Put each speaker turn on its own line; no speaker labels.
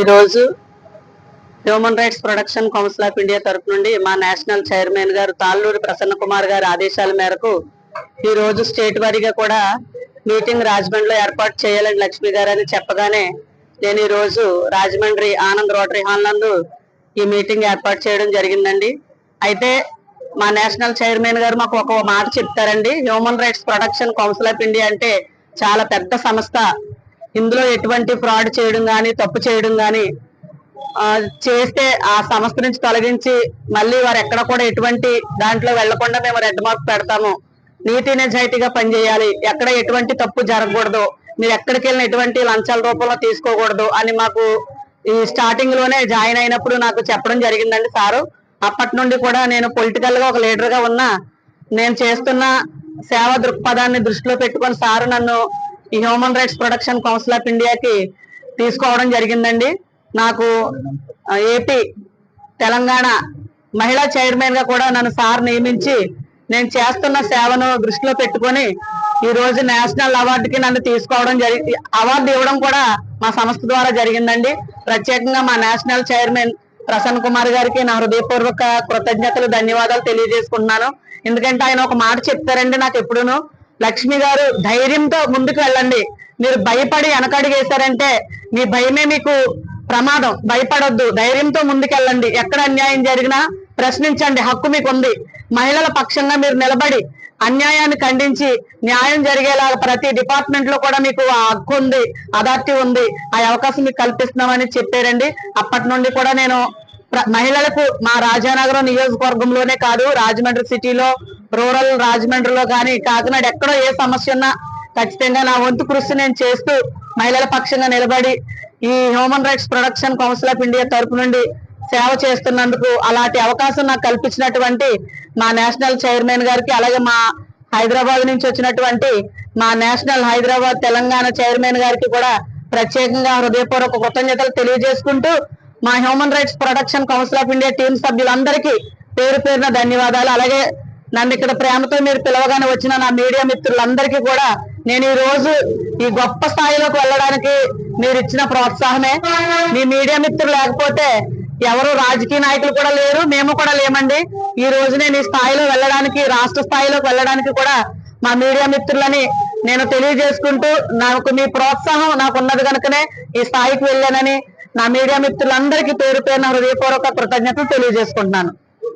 ఈరోజు human rights protection council of India తరఫు నుండి మా నేషనల్ చైర్మన్ గారు తాళ్ళూరి ప్రసన్న కుమార్ గారి ఆదేశాల మేరకు ఈ రోజు స్టేట్ వారీగా కూడా మీటింగ్ రాజమండ్రిలో ఏర్పాటు చేయాలని లక్ష్మి గారు అని చెప్పగానే నేను ఈ రోజు రాజమండ్రి ఆనంద్ రోటరీ హాల్ నందు ఈ మీటింగ్ ఏర్పాటు చేయడం జరిగిందండి. అయితే మా నేషనల్ చైర్మన్ గారు మాకు ఒక మాట చెప్తారండి. Human rights protection council of India అంటే చాలా పెద్ద సంస్థ. ఇందులో ఎటువంటి ఫ్రాడ్ చేయడం కానీ తప్పు చేయడం కానీ చేస్తే ఆ సంస్థ నుంచి తొలగించి మళ్ళీ వారు ఎక్కడ కూడా ఎటువంటి దాంట్లో వెళ్లకుండా మేము రెడ్ మార్క్ పెడతాము. నీతి నిజాయితీగా పనిచేయాలి, ఎక్కడ ఎటువంటి తప్పు జరగకూడదు, మీరు ఎక్కడికి వెళ్ళిన ఎటువంటి లంచాల రూపంలో తీసుకోకూడదు అని మాకు ఈ స్టార్టింగ్ లోనే జాయిన్ అయినప్పుడు నాకు చెప్పడం జరిగిందండి సారు. అప్పటి నుండి కూడా నేను పొలిటికల్ గా ఒక లీడర్ గా ఉన్నా, నేను చేస్తున్న సేవా దృక్పథాన్ని దృష్టిలో పెట్టుకొని సారు నన్ను ఈ human rights protection council of ఇండియాకి తీసుకోవడం జరిగిందండి. నాకు ఏపీ తెలంగాణ మహిళా చైర్మన్ గా కూడా నన్ను సార్ నియమించి నేను చేస్తున్న సేవను దృష్టిలో పెట్టుకొని ఈ రోజు నేషనల్ అవార్డుకి నన్ను తీసుకోవడం అవార్డు ఇవ్వడం కూడా మా సంస్థ ద్వారా జరిగిందండి. ప్రత్యేకంగా మా నేషనల్ చైర్మన్ ప్రసన్న కుమార్ గారికి నా హృదయపూర్వక కృతజ్ఞతలు ధన్యవాదాలు తెలియజేసుకుంటున్నాను. ఎందుకంటే ఆయన ఒక మాట చెప్తారండి నాకు ఎప్పుడును, లక్ష్మి గారు ధైర్యంతో ముందుకు వెళ్ళండి, మీరు భయపడి వెనకడుగేశారంటే మీ భయమే మీకు ప్రమాదం, భయపడొద్దు, ధైర్యంతో ముందుకెళ్ళండి, ఎక్కడ అన్యాయం జరిగినా ప్రశ్నించండి, హక్కు మీకు ఉంది, మహిళల పక్షంగా మీరు నిలబడి అన్యాయాన్ని ఖండించి న్యాయం జరిగేలా ప్రతి డిపార్ట్మెంట్ లో కూడా మీకు ఆ హక్కు ఉంది, అథారిటీ ఉంది, ఆ అవకాశం మీకు కల్పిస్తున్నామని చెప్పారండి. అప్పటి నుండి కూడా నేను మహిళలకు మా రాజానగరం నియోజకవర్గంలోనే కాదు, రాజమండ్రి సిటీలో, రూరల్ రాజమండ్రిలో కానీ కాకినాడ ఎక్కడో ఏ సమస్య ఉన్నా ఖచ్చితంగా నా వంతు కృషి నేను చేస్తూ మహిళల పక్షంగా నిలబడి ఈ human rights protection council of India తరఫు నుండి సేవ చేస్తున్నందుకు అలాంటి అవకాశం నాకు కల్పించినటువంటి మా నేషనల్ చైర్మన్ గారికి, అలాగే మా హైదరాబాద్ నుంచి వచ్చినటువంటి మా నేషనల్ హైదరాబాద్ తెలంగాణ చైర్మన్ గారికి కూడా ప్రత్యేకంగా హృదయపూర్వక కృతజ్ఞతలు తెలియజేసుకుంటూ మా human rights protection council of India team సభ్యులందరికీ పేరు పేరున ధన్యవాదాలు. అలాగే నన్ను ఇక్కడ ప్రేమతో మీరు పిలవగానే వచ్చిన నా మీడియా మిత్రులందరికీ కూడా నేను ఈ రోజు ఈ గొప్ప స్థాయిలోకి వెళ్ళడానికి మీరు ఇచ్చిన ప్రోత్సాహమే. మీ మీడియా మిత్రులు లేకపోతే ఎవరు రాజకీయ నాయకులు కూడా లేరు, మేము కూడా లేమండి. ఈ రోజు నేను ఈ స్థాయిలో వెళ్ళడానికి, రాష్ట్ర స్థాయిలోకి వెళ్ళడానికి కూడా మా మీడియా మిత్రులని నేను తెలియజేసుకుంటూ, నాకు మీ ప్రోత్సాహం నాకు ఉన్నది కనుకనే ఈ స్థాయికి వెళ్ళానని నా మీడియా మిత్రులందరికీ పేరు పేరున హృదయపూర్వక కృతజ్ఞతలు తెలియజేసుకుంటున్నాను.